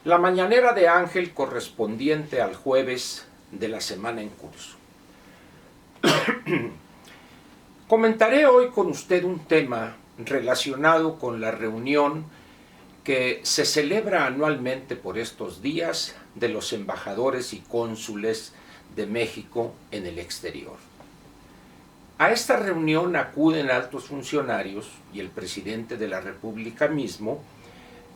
La mañanera de Ángel correspondiente al jueves de la semana en curso. Comentaré hoy con usted un tema relacionado con la reunión que se celebra anualmente por estos días de los embajadores y cónsules de México en el exterior. A esta reunión acuden altos funcionarios y el presidente de la República mismo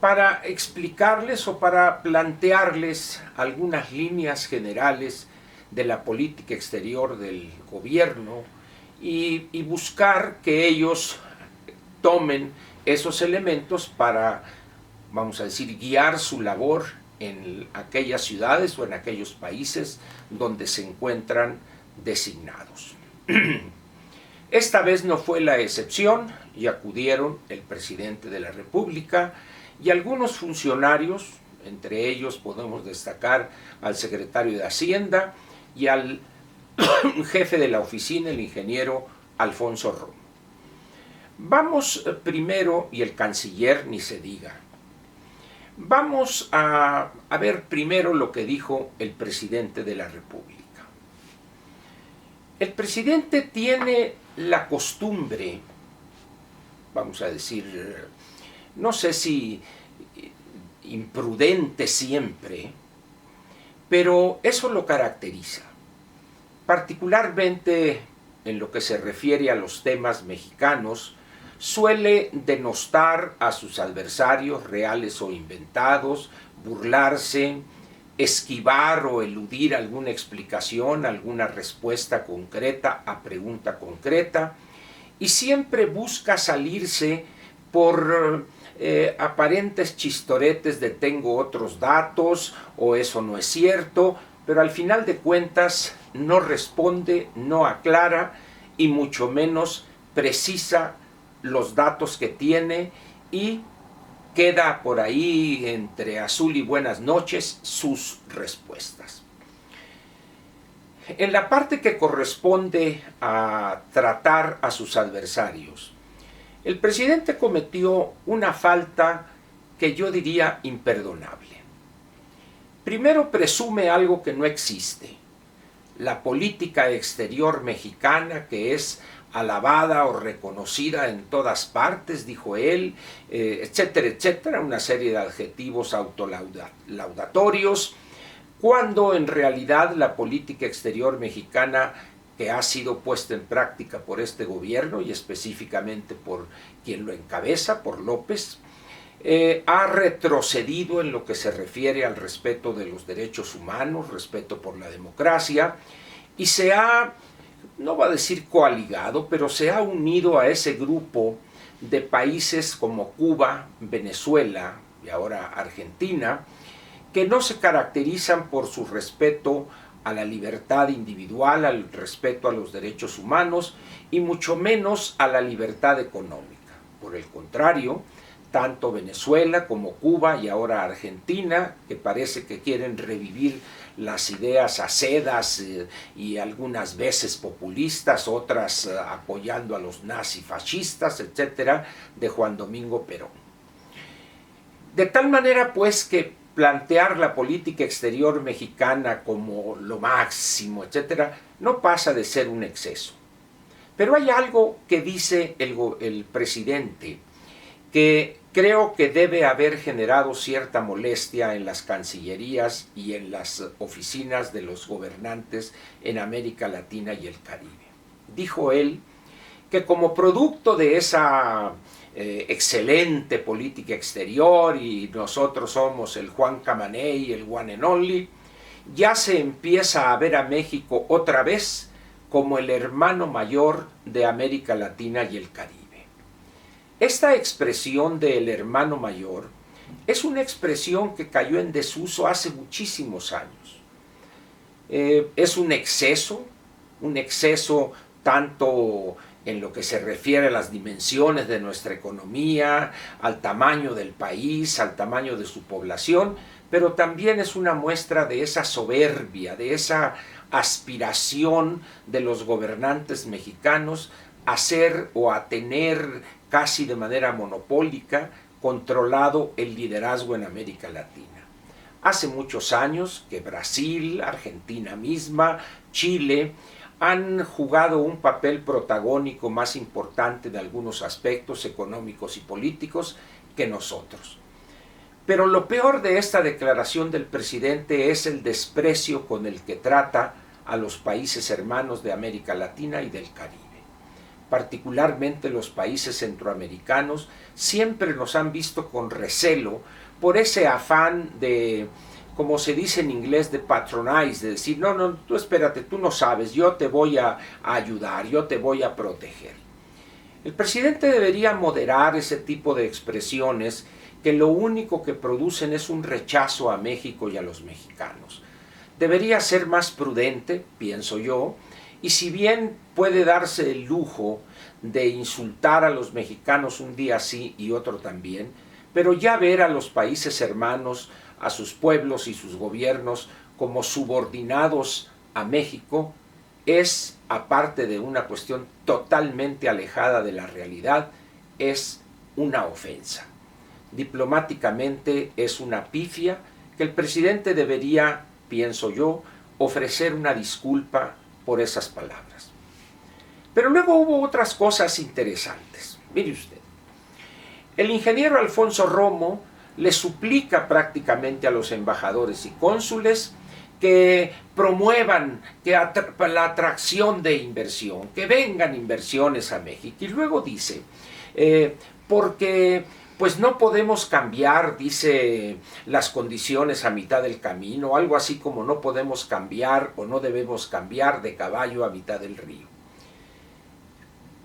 para explicarles o para plantearles algunas líneas generales de la política exterior del gobierno y buscar que ellos tomen esos elementos para, vamos a decir, guiar su labor en aquellas ciudades o en aquellos países donde se encuentran designados. Esta vez no fue la excepción y acudieron el presidente de la República y algunos funcionarios, entre ellos podemos destacar al secretario de Hacienda y al jefe de la oficina, el ingeniero Alfonso Romo. Vamos primero, y el canciller ni se diga, vamos a ver primero lo que dijo el presidente de la República. El presidente tiene la costumbre, vamos a decir, no sé si imprudente siempre, pero eso lo caracteriza, particularmente en lo que se refiere a los temas mexicanos. Suele denostar a sus adversarios, reales o inventados, burlarse, esquivar o eludir alguna explicación, alguna respuesta concreta a pregunta concreta, y siempre busca salirse por aparentes chistoretes de tengo otros datos o eso no es cierto, pero al final de cuentas no responde, no aclara y mucho menos precisa los datos que tiene y queda por ahí entre azul y buenas noches sus respuestas. En la parte que corresponde a tratar a sus adversarios, el presidente cometió una falta que yo diría imperdonable. Primero presume algo que no existe, la política exterior mexicana que es alabada o reconocida en todas partes, dijo él, etcétera, etcétera, una serie de adjetivos autolaudatorios, cuando en realidad la política exterior mexicana que ha sido puesta en práctica por este gobierno y específicamente por quien lo encabeza, por López, ha retrocedido en lo que se refiere al respeto de los derechos humanos, respeto por la democracia, y se ha, no va a decir coaligado, pero se ha unido a ese grupo de países como Cuba, Venezuela y ahora Argentina, que no se caracterizan por su respeto a la libertad individual, al respeto a los derechos humanos y mucho menos a la libertad económica. Por el contrario, tanto Venezuela como Cuba y ahora Argentina, que parece que quieren revivir las ideas acedas y algunas veces populistas, otras apoyando a los nazifascistas, etcétera, de Juan Domingo Perón. De tal manera pues que plantear la política exterior mexicana como lo máximo, etcétera, no pasa de ser un exceso. Pero hay algo que dice el presidente que creo que debe haber generado cierta molestia en las cancillerías y en las oficinas de los gobernantes en América Latina y el Caribe. Dijo él que como producto de esa excelente política exterior y nosotros somos el Juan Camaney, el one and only, ya se empieza a ver a México otra vez como el hermano mayor de América Latina y el Caribe. Esta expresión del hermano mayor es una expresión que cayó en desuso hace muchísimos años. Es un exceso tanto en lo que se refiere a las dimensiones de nuestra economía, al tamaño del país, al tamaño de su población, pero también es una muestra de esa soberbia, de esa aspiración de los gobernantes mexicanos a ser o a tener casi de manera monopólica controlado el liderazgo en América Latina. Hace muchos años que Brasil, Argentina misma, Chile, han jugado un papel protagónico más importante en algunos aspectos económicos y políticos que nosotros. Pero lo peor de esta declaración del presidente es el desprecio con el que trata a los países hermanos de América Latina y del Caribe. Particularmente los países centroamericanos siempre nos han visto con recelo por ese afán de, como se dice en inglés, de patronize, de decir, no, no, tú espérate, tú no sabes, yo te voy a ayudar, yo te voy a proteger. El presidente debería moderar ese tipo de expresiones que lo único que producen es un rechazo a México y a los mexicanos. Debería ser más prudente, pienso yo, y si bien puede darse el lujo de insultar a los mexicanos un día sí y otro también, pero ya ver a los países hermanos, a sus pueblos y sus gobiernos como subordinados a México, es, aparte de una cuestión totalmente alejada de la realidad, es una ofensa. Diplomáticamente es una pifia que el presidente debería, pienso yo, ofrecer una disculpa por esas palabras. Pero luego hubo otras cosas interesantes. Mire usted, el ingeniero Alfonso Romo le suplica prácticamente a los embajadores y cónsules que promuevan la atracción de inversión, que vengan inversiones a México. Y luego dice, porque pues no podemos cambiar, dice, las condiciones a mitad del camino, algo así como no podemos cambiar o no debemos cambiar de caballo a mitad del río.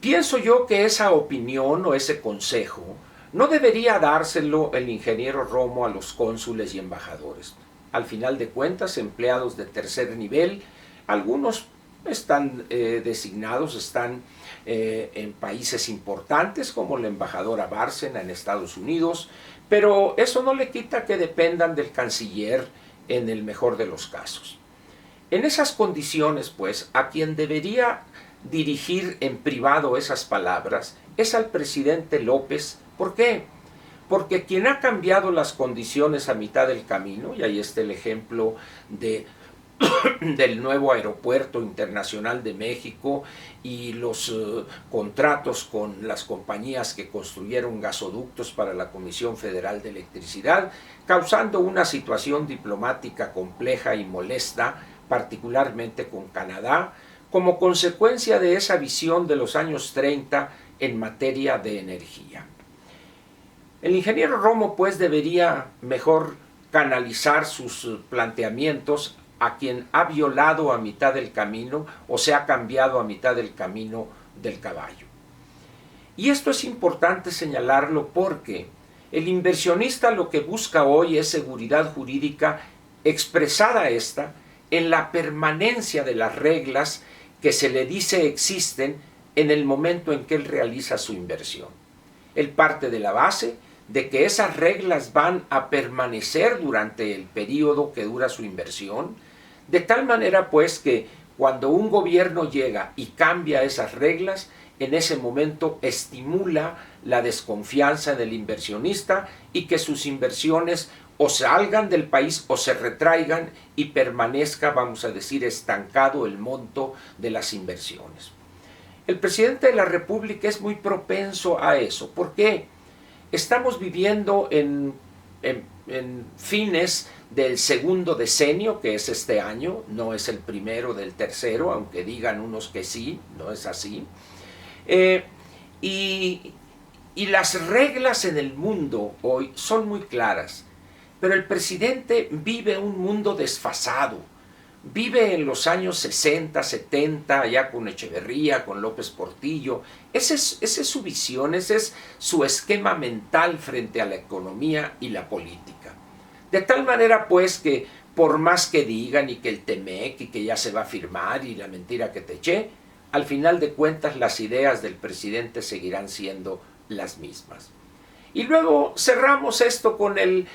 Pienso yo que esa opinión o ese consejo no debería dárselo el ingeniero Romo a los cónsules y embajadores. Al final de cuentas, empleados de tercer nivel, algunos están designados, están en países importantes como la embajadora Bárcena en Estados Unidos, pero eso no le quita que dependan del canciller en el mejor de los casos. En esas condiciones, pues, a quien debería dirigir en privado esas palabras es al presidente López. ¿Por qué? Porque quien ha cambiado las condiciones a mitad del camino, y ahí está el ejemplo del nuevo aeropuerto internacional de México y los contratos con las compañías que construyeron gasoductos para la Comisión Federal de Electricidad, causando una situación diplomática compleja y molesta, particularmente con Canadá, como consecuencia de esa visión de los años 30 en materia de energía. El ingeniero Romo, pues, debería mejor canalizar sus planteamientos a quien ha violado a mitad del camino o se ha cambiado a mitad del camino del caballo. Y esto es importante señalarlo porque el inversionista lo que busca hoy es seguridad jurídica, expresada esta en la permanencia de las reglas que se le dice existen en el momento en que él realiza su inversión. Él parte de la base de que esas reglas van a permanecer durante el periodo que dura su inversión, de tal manera pues que cuando un gobierno llega y cambia esas reglas, en ese momento estimula la desconfianza en el inversionista y que sus inversiones o salgan del país o se retraigan y permanezca, vamos a decir, estancado el monto de las inversiones. El presidente de la República es muy propenso a eso. ¿Por qué? Estamos viviendo en fines del segundo decenio, que es este año, no es el primero del tercero, aunque digan unos que sí, no es así. Y las reglas en el mundo hoy son muy claras, pero el presidente vive un mundo desfasado. Vive en los años 60, 70, allá con Echeverría, con López Portillo. Esa es su visión, ese es su esquema mental frente a la economía y la política. De tal manera, pues, que por más que digan y que el TEMEC y que ya se va a firmar y la mentira que te eché, al final de cuentas las ideas del presidente seguirán siendo las mismas. Y luego cerramos esto con el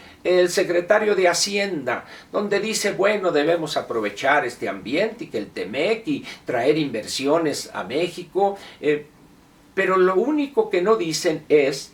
secretario de Hacienda, donde dice, bueno, debemos aprovechar este ambiente y que el TEMEC y traer inversiones a México, pero lo único que no dicen es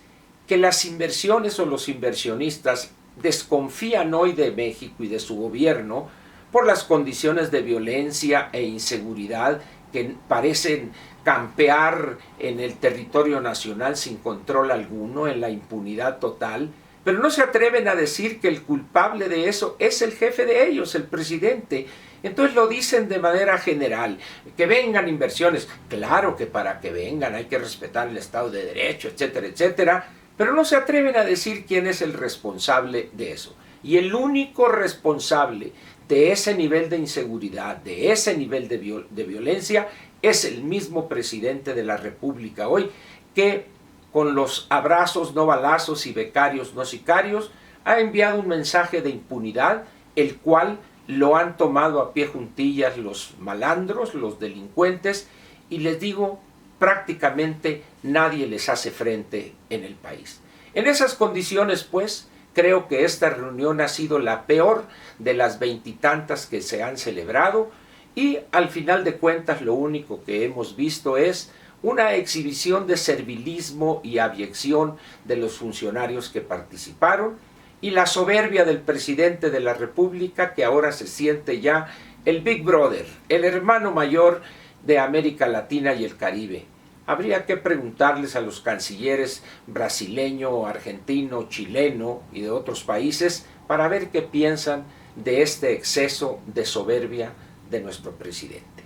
que las inversiones o los inversionistas desconfían hoy de México y de su gobierno por las condiciones de violencia e inseguridad que parecen campear en el territorio nacional sin control alguno, en la impunidad total, pero no se atreven a decir que el culpable de eso es el jefe de ellos, el presidente. Entonces lo dicen de manera general, que vengan inversiones. Claro que para que vengan hay que respetar el Estado de Derecho, etcétera, etcétera, pero no se atreven a decir quién es el responsable de eso. Y el único responsable de ese nivel de inseguridad, de ese nivel de violencia, es el mismo presidente de la República hoy, que con los abrazos no balazos y becarios no sicarios, ha enviado un mensaje de impunidad, el cual lo han tomado a pie juntillas los malandros, los delincuentes, y les digo, prácticamente nadie les hace frente en el país. En esas condiciones, pues, creo que esta reunión ha sido la peor de las veintitantas que se han celebrado, y al final de cuentas lo único que hemos visto es una exhibición de servilismo y abyección de los funcionarios que participaron, y la soberbia del presidente de la República, que ahora se siente ya el Big Brother, el hermano mayor de América Latina y el Caribe. Habría que preguntarles a los cancilleres brasileño, argentino, chileno y de otros países para ver qué piensan de este exceso de soberbia de nuestro presidente.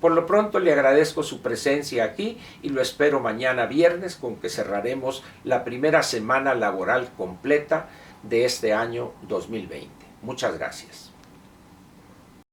Por lo pronto le agradezco su presencia aquí y lo espero mañana viernes, con que cerraremos la primera semana laboral completa de este año 2020. Muchas gracias.